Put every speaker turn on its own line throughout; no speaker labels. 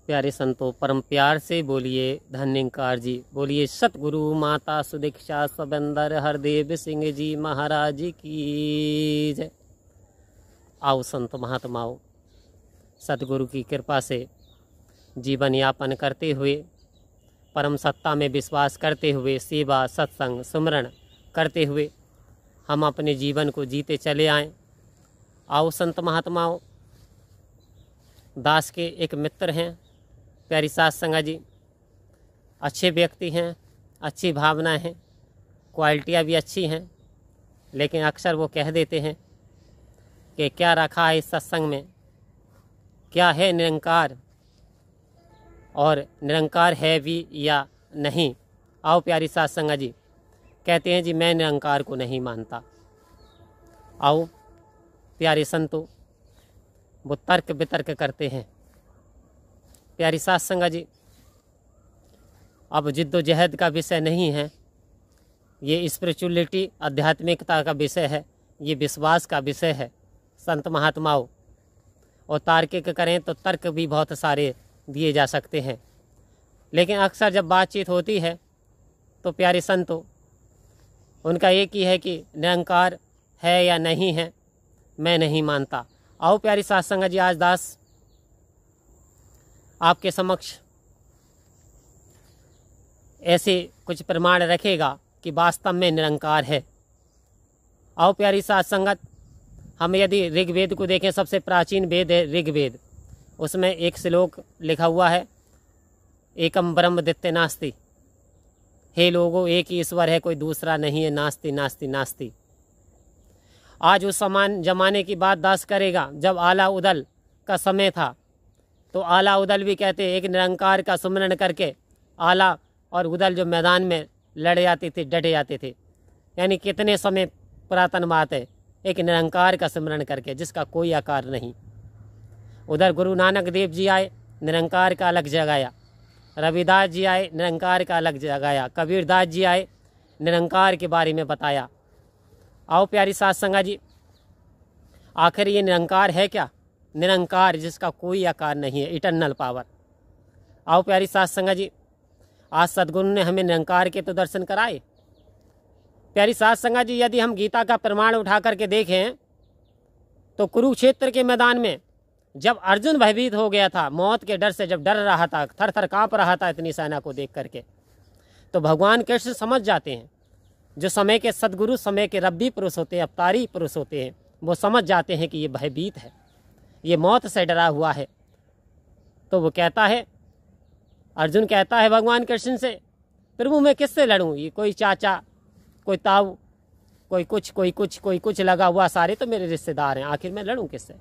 प्यारे संतों, परम प्यार से बोलिए धन्यकार जी, बोलिए सतगुरु माता सुदीक्षा सबंदर हरदेव सिंह जी महाराज की जय। आओ संत महात्माओं, सतगुरु की कृपा से जीवन यापन करते हुए, परम सत्ता में विश्वास करते हुए, सेवा सत्संग सुमरण करते हुए हम अपने जीवन को जीते चले आएं। आओ संत महात्माओं, दास के एक मित्र हैं प्यारी सात संगा जी, अच्छे व्यक्ति हैं, अच्छी भावनाएं हैं, क्वालिटियाँ भी अच्छी हैं, लेकिन अक्सर वो कह देते हैं कि क्या रखा है इस सत्संग में, क्या है निरंकार और निरंकार है भी या नहीं। आओ प्यारी सात संगा जी कहते हैं जी मैं निरंकार को नहीं मानता। आओ प्यारे संतों, वो तर्क वितर्क करते हैं। प्यारी सात संगा जी, अब जिद्दोजहद का विषय नहीं है, ये स्पिरिचुअलिटी आध्यात्मिकता का विषय है, ये विश्वास का विषय है संत महात्माओं। और तार्किक करें तो तर्क भी बहुत सारे दिए जा सकते हैं, लेकिन अक्सर जब बातचीत होती है तो प्यारे संतों उनका एक ही है कि निरंकार है या नहीं है, मैं नहीं मानता। आओ प्यारी सात संगा जी, आज दास आपके समक्ष ऐसे कुछ प्रमाण रखेगा कि वास्तव में निरंकार है। आओ प्यारी सात संगत, हम यदि ऋग्वेद को देखें, सबसे प्राचीन वेद है ऋग्वेद, उसमें एक श्लोक लिखा हुआ है, एकम ब्रह्म द्वितीय नास्ति। हे लोगों, एक ही ईश्वर है, कोई दूसरा नहीं है, नास्ति नास्ति नास्ति। आज उस समान जमाने की बात दास करेगा जब आला उदल का समय था, तो आला उदल भी कहते एक निरंकार का सुमरण करके आला और उदल जो मैदान में लड़ जाते थे, डटे जाते थे। यानी कितने समय पुरातन बात है, एक निरंकार का सुमरण करके जिसका कोई आकार नहीं। उधर गुरु नानक देव जी आए, निरंकार का अलग जगाया। रविदास जी आए, निरंकार का अलग जगाया। कबीरदास जी आए, निरंकार के बारे में बताया। आओ प्यारी सात संगा जी, आखिर ये निरंकार है क्या? निरंकार जिसका कोई आकार नहीं है, इटर्नल पावर। आओ प्यारी सात संगा जी, आज सद्गुरु ने हमें निरंकार के तो दर्शन कराए। प्यारी सात संगा जी, यदि हम गीता का प्रमाण उठा करके देखें तो कुरुक्षेत्र के मैदान में जब अर्जुन भयभीत हो गया था, मौत के डर से जब डर रहा था, थर थर काँप रहा था इतनी सेना को देख करके, तो भगवान कृष्ण समझ जाते हैं। जो समय के सद्गुरु, समय के रब्बी पुरुष होते हैं, अवतारी पुरुष होते हैं, वो समझ जाते हैं कि ये भयभीत है, ये मौत से डरा हुआ है। तो वो कहता है, अर्जुन कहता है भगवान कृष्ण से, प्रभु मैं किससे लड़ूं? ये कोई चाचा, कोई ताऊ, कोई कुछ कोई कुछ कोई कुछ लगा हुआ, सारे तो मेरे रिश्तेदार हैं, आखिर मैं लड़ूं किससे?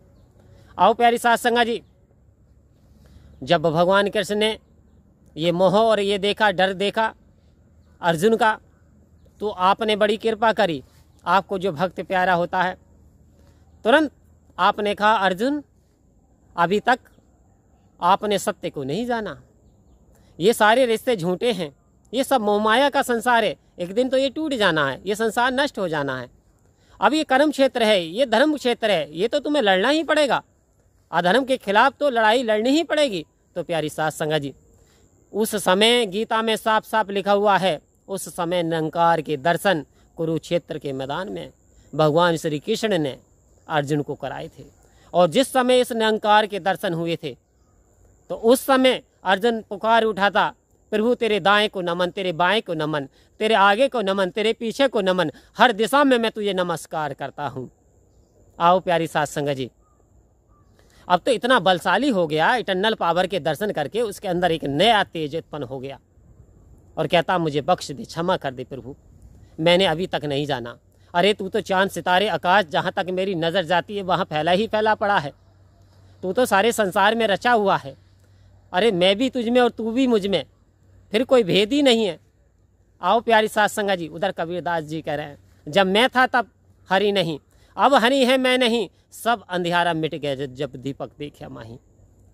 आओ प्यारी सात संगा जी, जब भगवान कृष्ण ने ये मोह और ये देखा, डर देखा अर्जुन का, तो आपने बड़ी कृपा करी। आपको जो भक्त प्यारा होता है, तुरंत आपने कहा अर्जुन अभी तक आपने सत्य को नहीं जाना, ये सारे रिश्ते झूठे हैं, ये सब मोहमाया का संसार है, एक दिन तो ये टूट जाना है, ये संसार नष्ट हो जाना है। अब ये कर्म क्षेत्र है, ये धर्म क्षेत्र है, ये तो तुम्हें लड़ना ही पड़ेगा, अधर्म के खिलाफ तो लड़ाई लड़नी ही पड़ेगी। तो प्यारी सात संगा जी, उस समय गीता में साफ साफ लिखा हुआ है, उस समय निरंकार के दर्शन कुरुक्षेत्र के मैदान में भगवान श्री कृष्ण ने अर्जुन को कराए थे। और जिस समय इस निरंकार के दर्शन हुए थे, तो उस समय अर्जुन पुकार उठा था, प्रभु तेरे दाएं को नमन, तेरे बाएं को नमन, तेरे आगे को नमन, तेरे पीछे को नमन, हर दिशा में मैं तुझे नमस्कार करता हूँ। आओ प्यारी सात संगत जी, अब तो इतना बलशाली हो गया, इटर्नल पावर के दर्शन करके उसके अंदर एक नया तेज उत्पन्न हो गया और कहता मुझे बख्श दे, क्षमा कर दे प्रभु, मैंने अभी तक नहीं जाना। अरे तू तो चांद सितारे आकाश जहाँ तक मेरी नज़र जाती है वहाँ फैला ही फैला पड़ा है, तू तो सारे संसार में रचा हुआ है। अरे मैं भी तुझ में और तू भी मुझ में, फिर कोई भेद ही नहीं है। आओ प्यारी सात संगा जी, उधर कबीरदास जी कह रहे हैं, जब मैं था तब हरि नहीं, अब हरि है मैं नहीं, सब अंधियारा मिट गया जब दीपक देखा माही।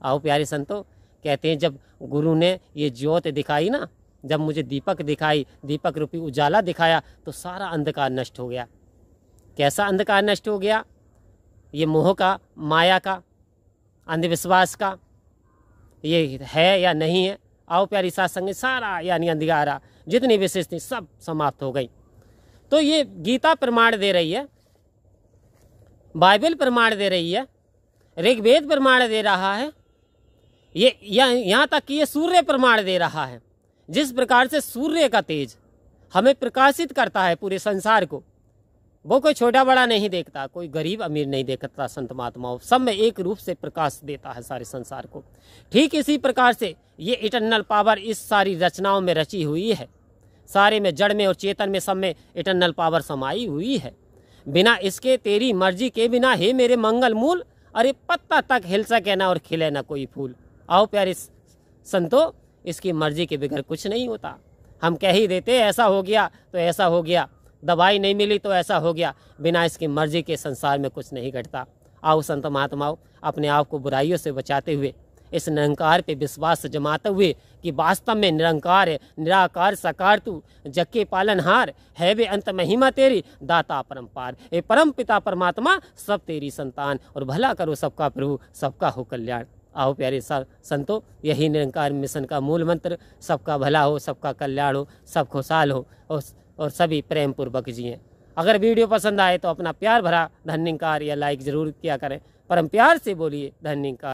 आओ प्यारे संतो, कहते हैं जब गुरु ने ये ज्योत दिखाई ना, जब मुझे दीपक दिखाई, दीपक रूपी उजाला दिखाया, तो सारा अंधकार नष्ट हो गया। कैसा अंधकार नष्ट हो गया? ये मोह का, माया का, अंधविश्वास का, ये है या नहीं है। आओ प्यारी साथ संगत, सारा यानी अंधियारा जितनी विशेष थी सब समाप्त हो गई। तो ये गीता प्रमाण दे रही है, बाइबल प्रमाण दे रही है, ऋग्वेद प्रमाण दे रहा है, ये यहाँ तक कि ये सूर्य प्रमाण दे रहा है। जिस प्रकार से सूर्य का तेज हमें प्रकाशित करता है पूरे संसार को, वो कोई छोटा बड़ा नहीं देखता, कोई गरीब अमीर नहीं देखता, संत महात्माओं सब में एक रूप से प्रकाश देता है सारे संसार को। ठीक इसी प्रकार से ये इटर्नल पावर इस सारी रचनाओं में रची हुई है, सारे में, जड़ में और चेतन में, सब में इटर्नल पावर समाई हुई है। बिना इसके, तेरी मर्जी के बिना हे मेरे मंगल मूल, अरे पत्ता तक हिल सके ना और खिले ना कोई फूल। आओ प्यारे संतो, इसकी मर्जी के बगैर कुछ नहीं होता। हम कह ही देते ऐसा हो गया तो ऐसा हो गया, दवाई नहीं मिली तो ऐसा हो गया, बिना इसकी मर्जी के संसार में कुछ नहीं घटता। आओ संत महात्माओं, अपने आप को बुराइयों से बचाते हुए, इस निरंकार पे विश्वास जमाते हुए कि वास्तव में निरंकार है, निराकार साकार तू, जग के पालनहार है वे अंत महिमा तेरी, दाता परमपार, हे परम पिता परमात्मा सब तेरी संतान, और भला करो सबका प्रभु, सबका हो कल्याण। आओ प्यारे संतों, यही निरंकार मिशन का मूल मंत्र, सबका भला हो, सबका कल्याण हो, सब खुशहाल हो और सभी प्रेम पूर्वक जिएं। अगर वीडियो पसंद आए तो अपना प्यार भरा धन्यकार या लाइक जरूर किया करें। परम प्यार से बोलिए धन्यकार।